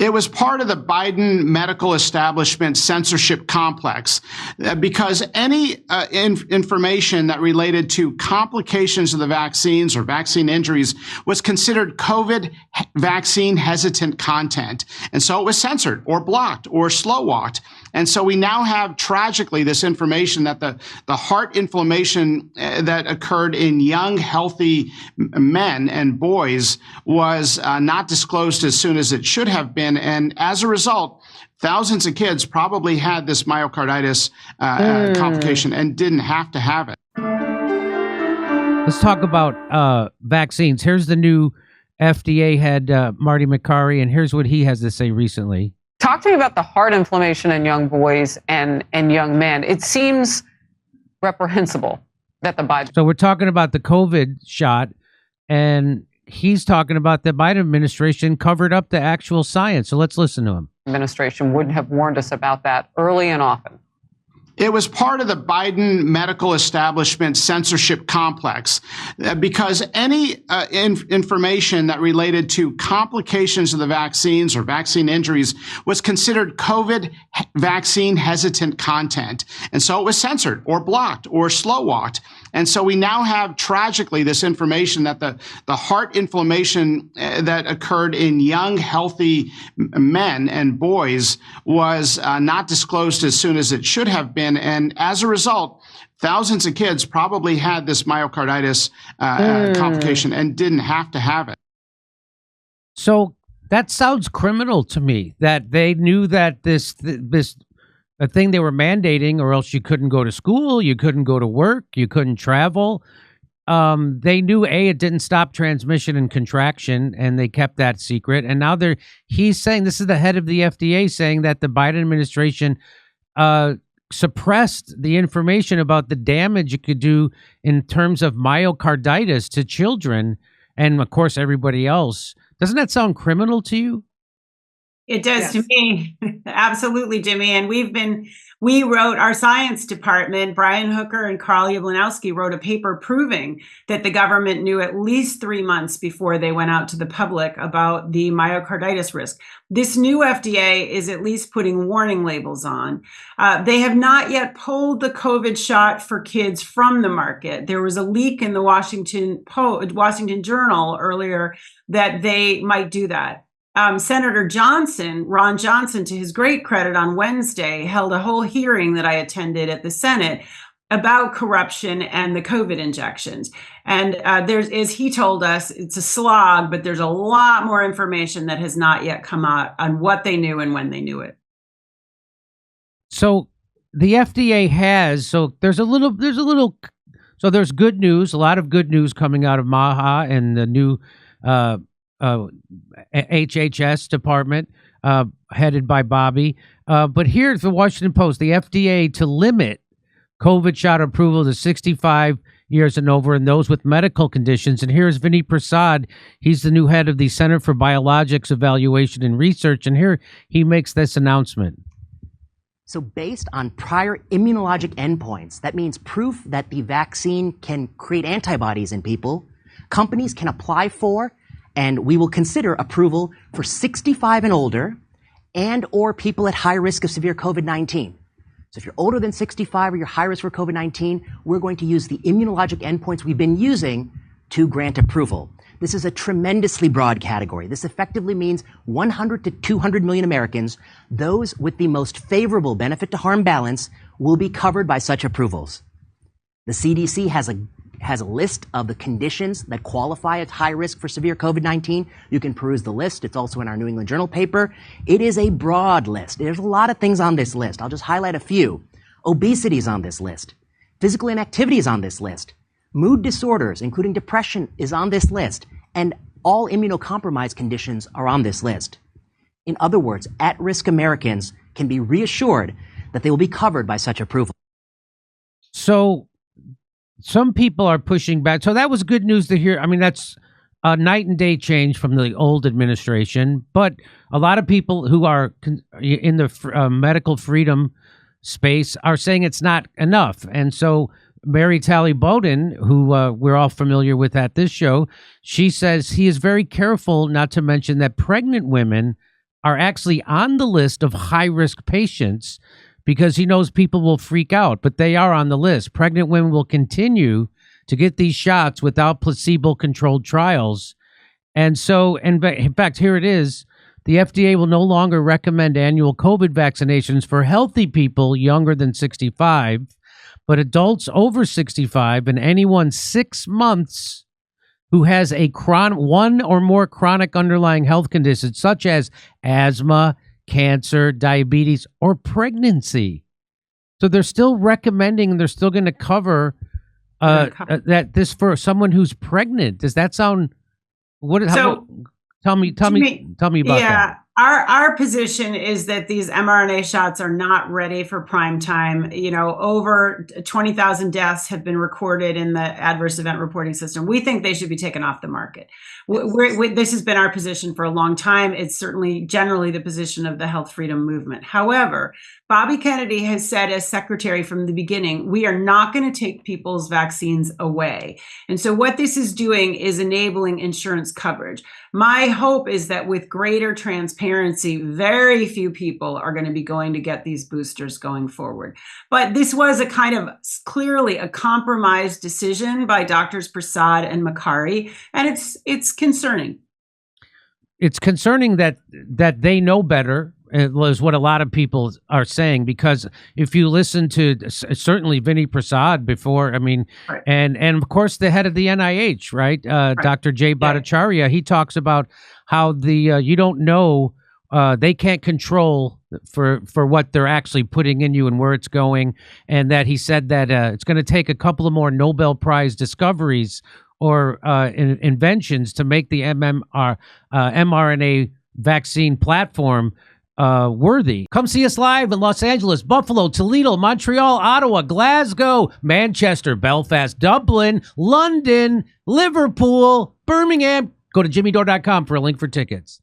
It was part of the Biden medical establishment censorship complex because any information that related to complications of the vaccines or vaccine injuries was considered COVID vaccine hesitant content. And so it was censored or blocked or slow walked. And so we now have tragically this information that the heart inflammation that occurred in young, healthy men and boys was not disclosed as soon as it should have been. And as a result, thousands of kids probably had this myocarditis complication and didn't have to have it. Let's talk about vaccines. Here's the new FDA head, Marty Makary, and here's what he has to say recently. Talk to me about the heart inflammation in young boys and young men. It seems reprehensible that the Biden... So we're talking about the COVID shot, and he's talking about the Biden administration covered up the actual science. So let's listen to him. Administration wouldn't have warned us about that early and often. It was part of the Biden medical establishment censorship complex because any information that related to complications of the vaccines or vaccine injuries was considered COVID vaccine hesitant content. And so it was censored or blocked or slow walked. And so we now have tragically this information that the heart inflammation that occurred in young, healthy men and boys was not disclosed as soon as it should have been. And as a result, thousands of kids probably had this myocarditis complication and didn't have to have it. So that sounds criminal to me, that they knew that this a thing they were mandating, or else you couldn't go to school, you couldn't go to work, you couldn't travel. They knew it didn't stop transmission and contraction, and they kept that secret. And now he's saying, this is the head of the FDA saying that the Biden administration suppressed the information about the damage it could do in terms of myocarditis to children and, of course, everybody else. Doesn't that sound criminal to you? It does to me. Absolutely, Jimmy. And we wrote, our science department, Brian Hooker and Carl Yablanowski wrote a paper proving that the government knew at least 3 months before they went out to the public about the myocarditis risk. This new FDA is at least putting warning labels on. They have not yet pulled the COVID shot for kids from the market. There was a leak in the Washington Journal earlier that they might do that. Senator Ron Johnson, to his great credit, on Wednesday held a whole hearing that I attended at the Senate about corruption and the COVID injections. And as he told us, it's a slog, but there's a lot more information that has not yet come out on what they knew and when they knew it. So the FDA has, so there's good news, a lot of good news coming out of MAHA and the new HHS department headed by Bobby. But here's the Washington Post, the FDA to limit COVID shot approval to 65 years and over and those with medical conditions. And here's Vinny Prasad. He's the new head of the Center for Biologics Evaluation and Research. And here he makes this announcement. So based on prior immunologic endpoints, that means proof that the vaccine can create antibodies in people, companies can apply for, and we will consider approval for 65 and older and or people at high risk of severe COVID-19. So if you're older than 65 or you're high risk for COVID-19, we're going to use the immunologic endpoints we've been using to grant approval. This is a tremendously broad category. This effectively means 100 to 200 million Americans, those with the most favorable benefit to harm balance, will be covered by such approvals. The CDC has a list of the conditions that qualify as high risk for severe COVID-19. You can peruse the list. It's also in our New England Journal paper. It is a broad list. There's a lot of things on this list. I'll just highlight a few. Obesity is on this list. Physical inactivity is on this list. Mood disorders, including depression, is on this list. And all immunocompromised conditions are on this list. In other words, at-risk Americans can be reassured that they will be covered by such approval. So some people are pushing back. So that was good news to hear. I mean, that's a night and day change from the old administration. But a lot of people who are in the medical freedom space are saying it's not enough. And so Mary Talley Bowden, who we're all familiar with at this show, she says he is very careful not to mention that pregnant women are actually on the list of high-risk patients because he knows people will freak out, but they are on the list. Pregnant women will continue to get these shots without placebo-controlled trials. And so, in fact, here it is. The FDA will no longer recommend annual COVID vaccinations for healthy people younger than 65, but adults over 65 and anyone 6 months who has a one or more chronic underlying health conditions such as asthma, cancer, diabetes, or pregnancy. So they're still recommending, and they're still going to cover that this for someone who's pregnant. Does that sound? Tell me about that. Our position is that these mRNA shots are not ready for prime time. Over 20,000 deaths have been recorded in the adverse event reporting system. We think they should be taken off the market. This has been our position for a long time. It's certainly generally the position of the health freedom movement. However, Bobby Kennedy has said as secretary from the beginning, we are not going to take people's vaccines away. And so what this is doing is enabling insurance coverage. My hope is that with greater transparency, very few people are going to be going to get these boosters going forward. But this was a kind of clearly a compromised decision by Drs. Prasad and Makary, and it's concerning. It's concerning that they know better, is what a lot of people are saying, because if you listen to certainly Vinny Prasad before, right. and of course the head of the NIH, right? Dr. Jay Bhattacharya, he talks about how you don't know, they can't control for what they're actually putting in you and where it's going, and that he said that it's going to take a couple of more Nobel Prize discoveries or inventions to make the mRNA vaccine platform worthy. Come see us live in Los Angeles, Buffalo, Toledo, Montreal, Ottawa, Glasgow, Manchester, Belfast, Dublin, London, Liverpool, Birmingham. Go to jimmydore.com for a link for tickets.